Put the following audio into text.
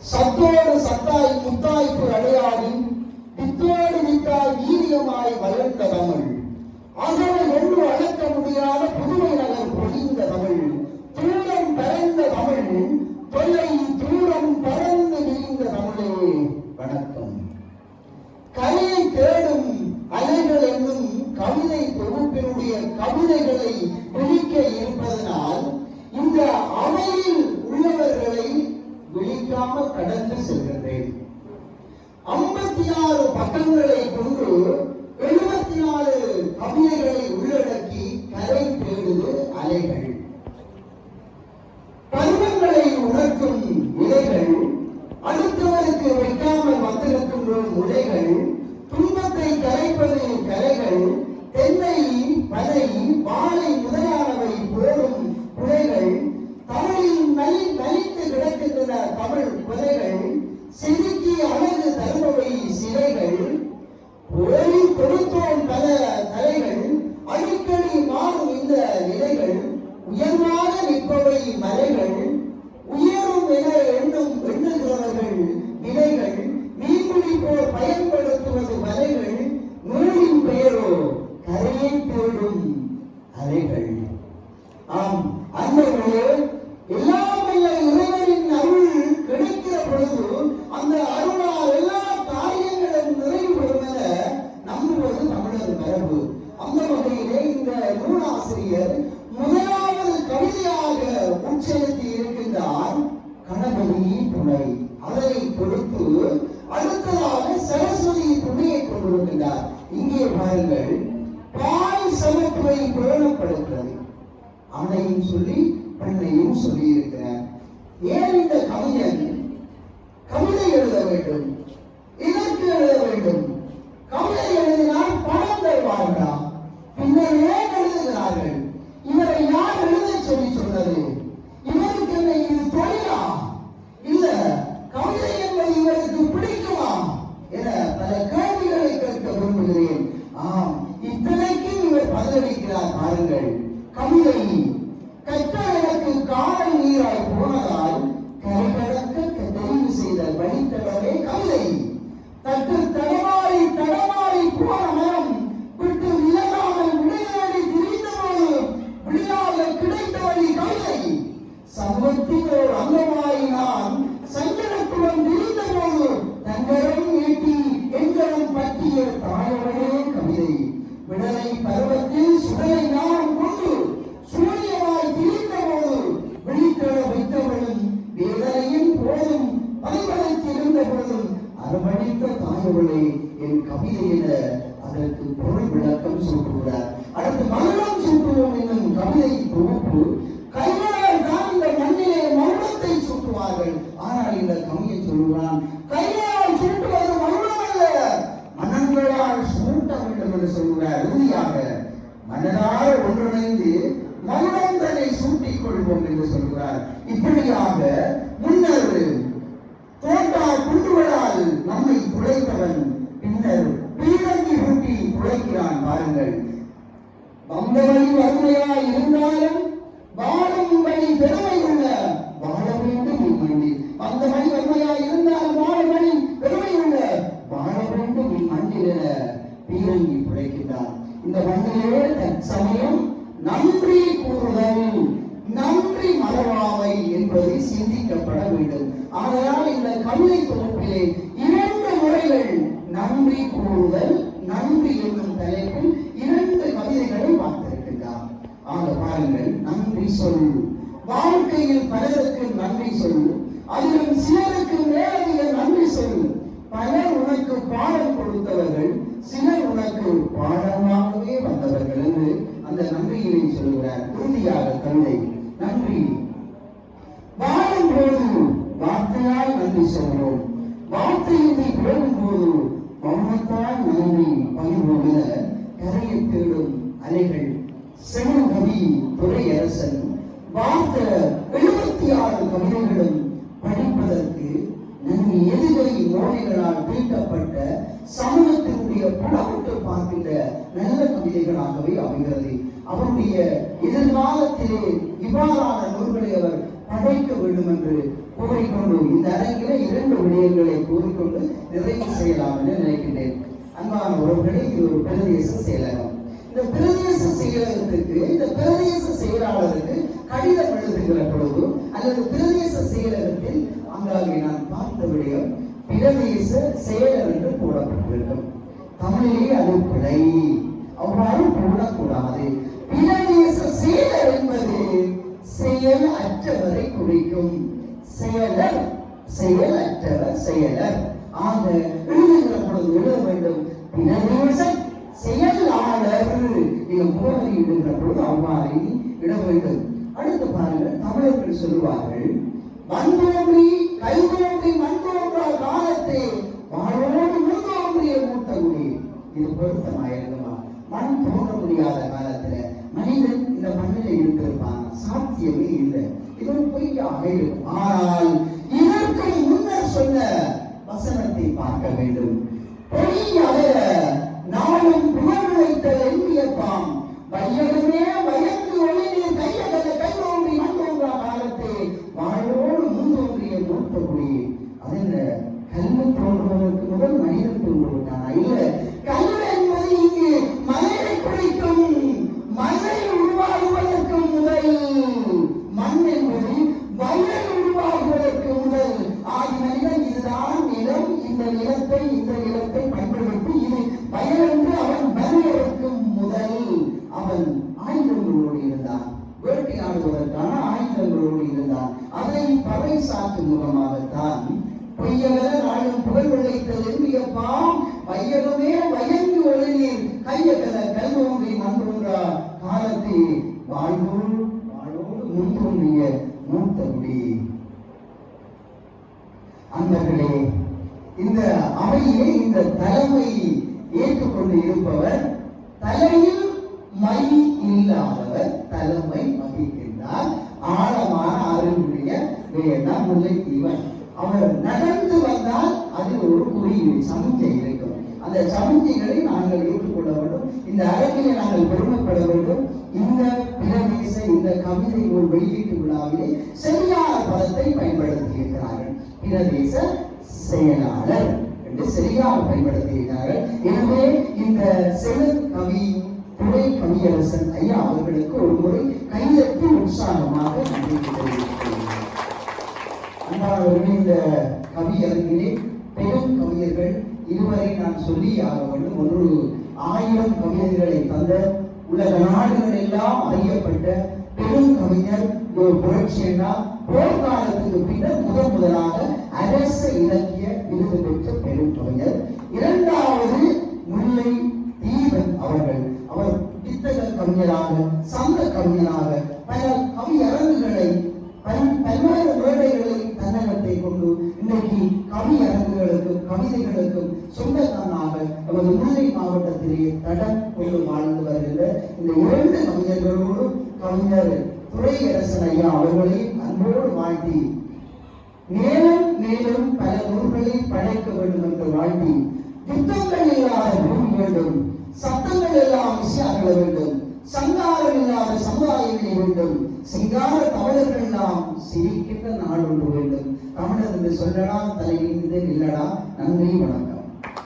சத்தோடு சத்தாய் முத்தாய்ப்பு அடையாடி வித்தோடு வித்தாய் வீரியமாய் வளர்ந்த தமிழ். அகவை ஒன்று அளக்க முடியாத புதுமை நகர் பொழிந்த தமிழ். தூரம் பரந்த தமிழ், தொல்லை தூரம் பறந்து விரிந்த தமிழே வணக்கம். கலையை தேடும் அலைகள் என்னும் கவிதை தொகுப்பினுடைய கவிதைகளை விழிக்க இருப்பதனால் இந்த அவையில் உள்ளவர்களை விழிக்காமல் கடந்து செல்கின்றேன். 56 பக்கங்களை கொண்டு 74 கவிதைகளை உள்ளடக்கி கரை தேடுது அலைகள். பருவங்களை உணர்த்தும் இலைகள், அடுத்தவருக்கு வைக்காமல் வந்திருக்கின்ற முளைகள், துன்பத்தை கரைப்பது கலைகள், தென்னை பனை வாழை முதலானவை போடும் குலைகள், தமிழில் நலிந்து கிடக்கின்றன தமிழ் குலைகள், செதுக்கி அழகு தருபவை சிலைகள், ஓடி கொடுத்தோம் பல தலைகள், அடிக்கடி மாறும் இந்த நிலைகள், உயர்வாக நிற்பவை மலைகள், உயரும் என எண்ணுகிறவர்கள் நிலைகள், மீன்பிடி போர் பயன்படுத்துவது மலைகள், நூலின் பெயரோ கரையை தேடும் அலைகள். ஆம் அன்பர்களே, எல்லாம் வல்ல இறைவனின் அருள் கிடைக்கிற பொழுது அந்த அருளால் எல்லா காரியங்களும் நிறைவுபெறும் என நம்புவது தமிழர் மரபு. அந்த வகையிலே இந்த நூலாசிரியர் முதலாவது கவிதையாக உச்சரித்து இருக்கின்றார் கணபதி துணை. அதனை கொடுத்து அடுத்ததாக சரஸ்வதி துணையை கொண்டிருக்கின்றார். இங்கே பாருங்கள், பால் சமத்துவை பேணப்படுகிறது. அவனையும் சொல்லி பெண்ணையும் சொல்லி இருக்கிறார். ஏன் இந்த கவிஞன் கவிதை எழுத வேண்டும், இதற்கு எழுத வேண்டும்? கவிதை எழுதினால் பணம் தருவார்களா? பின்னர் ஏன் எழுதுகிறார்கள்? இவரை யார் எழுத சொல்லி சொன்னது? இவருக்கு என்ன இது தொழிலா? இல்ல கவிதை என்பது இவருக்கு பிடிக்குமா என பல கேள்விகளை கேட்க விரும்புகிறேன். ஆம், இத்தனைக்கும் இவர் பதிலளிக்கிறார். பாருங்கள், கவிதை கற்ற எனக்கு காலை நீராய் போனதால் கரை கடக்க தெரிவு செய்த வழித்தடமே கவிதை. தட்டு தடமாறி தடமாறி போன மரம் விட்டு விலகாமல் விடையாடி திரிந்தபோது விடையாக கிடைத்த வழி கவிதை. சமூகத்தின் ஒரு அங்கமாய் நான் சஞ்சலத்துடன் திரிந்த போது தங்கரம் நீட்டி எங்களும் பற்றிய தாயவனே கவிதை. விடலை பருவத்தில் சுடலை நான் கொண்டு சூரியமாய் திரிந்த போது விழித்தட வைத்தவளும் வேதனையும் போதும் பதிவளைத்திருந்த போதும் அரவணைத்த தாயவளே என் கவிதை என அதற்கு பொருள் விளக்கம் சூட்டுகிறார். அடுத்து மரணம் சூட்டுவோம் என்னும் கவிதை தொகுப்பு. கைகளால் தான் இந்த மண்ணிலே மௌனத்தை சூட்டுவார்கள். ஆனால் இந்த கவியை சொல்லுவான், கைகளால் சூட்டுவது மௌனம் அல்ல, மனங்களால் சூட்ட வேண்டும் என்று சொல்கிறார். இறுதியாக மனதால் ஒன்றிணைந்து மௌனம் தன்னை சூட்டிக் கொள்வோம் என்று சொல்கிறார். இப்படியாக முன்னர் தோட்டா குண்டுகளால் நம்மை துளைத்தவன் பின்னர் பீரங்கி ஊட்டி துளைக்கிறான். பாருங்கள், வந்தவழி வறுமையாய் இருந்தாலும் வாழும் வழி பெருமை உள்ள வாழ வேண்டும் இம்மண்ணில். அந்த வழி வறுமையாய் இருந்தாலும் வாழும் வழி பெருமை உள்ள வாழ வேண்டும் இம்மண்ணில் என பீரங்கி துளைக்கிறான். இந்த மண்ணிலே தற்சமயம் நன்றி கூறுதல், நன்றி மறவாமை என்பதை சிந்திக்கப்பட வேண்டும். ஆகையால் இந்த கவிதை தொகுப்பிலே 2 முறைகள் நன்றி கூறுதல், நன்றி என்னும் தலைப்பில் 2 கவிதைகளை பார்த்திருக்கிறார். ஆக பாருங்கள், நன்றி சொல். வாழ்க்கையில் பலருக்கு நன்றி சொல், அதிலும் சிலருக்கு மேலதிக நன்றி சொல். பலர் உனக்கு பாடம் கொடுத்தவர்கள், சிலர் உனக்கு பாடமாகவே வந்தவர்கள் என்று அந்த நன்றியினை சொல்கிறார். இறுதியாக கவிதை நன்றி. வாழும் போது வார்த்தையால் நன்றி சொல்கிறோம், வார்த்தையின்றி போகும்போது மௌனத்தால் நன்றி பகிர்வோம் என கரையை தேடும் அலைகள். செவன்கவி துரையரசன் வார்த்த 76 கவிதைகளும் படிப்பதற்கு நம் எதிரை நோய்களால் தீட்டப்பட்ட சமூகத்தினுடைய புலப்பட்டு பார்க்கின்ற நல்ல கவிதைகளாகவே அமைகிறது. அவருடைய எதிர்காலத்திலே இவ்வாறான நூல்களை அவர் படைக்க வேண்டும் என்று கூறிக்கொண்டு இந்த அரங்கிலே கூறிக்கொண்டு நிறைவு செய்யலாம் என்று நினைக்கின்றேன். அன்பான உறவுகளே, இது ஒரு பிரதேச செயலகம். இந்த பிரதேச செயலகத்துக்கு, இந்த பிரதேச செயலாளருக்கு கடிதம் எழுதுகிற பொழுது அல்லது பிரதேச செயலகத்தில் அங்காங்கே நான் பார்த்த விடயம் பிரதேச செயலர் என்று போடப்பட்டிருக்கும். தமிழிலே அது பிழை, அவ்வாறு போடக்கூடாது. பிரதேச செயலர் என்பது செயல் அற்றவரை குறிக்கும். செயலர் செயல் அற்றவர் செயலர். ஆக எழுதுகிற பொழுது எழுத வேண்டும் பிரதேச செயலாளர். நீங்க முகவரி இடுகிற பொழுது அவ்வாறு இட வேண்டும். அடுத்து பாருங்கள், தமிழர்கள் சொல்லுவார்கள், மண்தோன்றி கைதோன்றி மண்தோன்றா காலத்தை வாழோடு முன்தோன்றிய மூத்தகுடி. இது பொருத்தமாயிருக்குமா? மண் தோன்ற முடியாத காலத்துல மனிதன் இந்த மண்ணில் இருந்திருப்பான், சாத்தியமே இல்லை. இது ஒரு பொய்யாக இருக்கும். ஆனால் இதற்கு முன்னர் சொன்ன வசனத்தை பார்க்க வேண்டும். பொய் அகல நாளும் புகழ் வைத்தல் எண்ணியப்பாம் வையகமே வயந்து ஒளிநீர் கையகல கைதோன்றி மண்தோன்றா காலத்தை வாழோடு முன்தோன்றிய மூத்தகுடி. அது என்ன? கல்வி தோன்றுவதற்கு முதல் மனிதன் தோன்றுவிட்டானா? இல்ல, கல்வி என்பது இங்கு மலையை குறிக்கும். மலை உருவாகுவதற்கு முதல், மண் என்பது வயல் உருவாகுவதற்கு முதல் ஆதி மனிதன் இதுதான் நிலம், இந்த நிலத்தை பயன்படுத்தி இது வயல் என்று அவன் வரையறுக்கும் முதல் அவன் ஆயுதங்களோடு இருந்தான். வேட்டையாடுவதற்கான ஆயுதங்களோடு இருந்தான். அதை பறை சாற்றும் முகமாகத்தான் பொய்யவர நாளும் புகழ் விளைத்தல் எண்ணியப்பாம் வையகமே வயங்கு ஒளிநீர் கையகல கல்தோன்றி மண்தோன்றா காலத்தை வாழ்வோடு முன்தோன்றிய மூத்தகுடி. அன்பர்களே, இந்த அவையிலே இந்த தலைமை ஏற்றுக்கொண்டு இருப்பவர் தலையில் மை இல்லாதவர் தலைமை வகிக்கின்றார். ஆழமான அறிவுடைய வேண்டாம் முல்லைத்தீவன். அவர் நடந்து வந்தால் அதில் ஒரு குறியீடு சமிஞ்சை இருக்கும். அந்த சமிஞ்சைகளை நாங்கள் ஏற்றுக்கொள்ள வேண்டும். இந்த அரங்கிலே நாங்கள் பெருமைப்பட வேண்டும். இந்த பிரதேச இந்த கவிதை ஒரு வெளியீட்டு விழாவிலே சரியான பதத்தை பயன்படுத்தி இருக்கிறார்கள். பிரதேச செயலாளர் என்று சரியாக பயன்படுத்தியிருக்கிறார்கள். எனவே இந்த செழு கவி துணை கவியரசன் ஐயா அவர்களுக்கு ஒரு முறை கைதட்டி உற்சாகமாக நன்றி தெரிவிக்கிறேன். அன்பானவர்கள், இந்த கவியரங்கிலே பெரும் கவிஞர்கள் இதுவரை நான் சொல்லி ஆக வேண்டும். 1000 கவிஞர்களை தந்த, உலக நாடுகள் எல்லாம் அறியப்பட்ட பெரும் கவிஞர் புரட்சி அண்ணா போர்க்காலத்துக்கு பின்னர் முதலாக அரச இலக்கிய விருது பெற்ற பெரும் கவிஞர். இரண்டாவது முல்லை தீவன் அவர்கள். அவர் புத்தக கவிஞராக, சந்த கவிஞராக பல கவியரங்குகளை, பல்வேறு மேடைகளை தன்னகத்தை கொண்டு இன்றைக்கு கவியரங்குகளுக்கும் கவிதைகளுக்கும் சொந்தக்காரனாக நமது முல்லை மாவட்டத்திலே தடம் கொண்டு வாழ்ந்து வருகின்ற இந்த 2 கவிஞர்களோடு கவிஞர் துரையரசன் ஐயா அவர்களை அன்போடு வாழ்த்தி, மேலும் மேலும் பல நூல்களை படைக்க வேண்டும் என்று வாழ்த்தி, யுத்தங்கள் இல்லாத பூமி வேண்டும், சத்தங்கள் எல்லாம் அகல வேண்டும், சங்காரம் இல்லாத சமுதாயங்களை வேண்டும், சிங்கார தமிழர்கள் எல்லாம் சிரிக்கின்ற நாடு ஒன்று வேண்டும். தமிழர் என்று சொல்லலாம், தலையில் இல்லடா. நன்றி, வணக்கம்.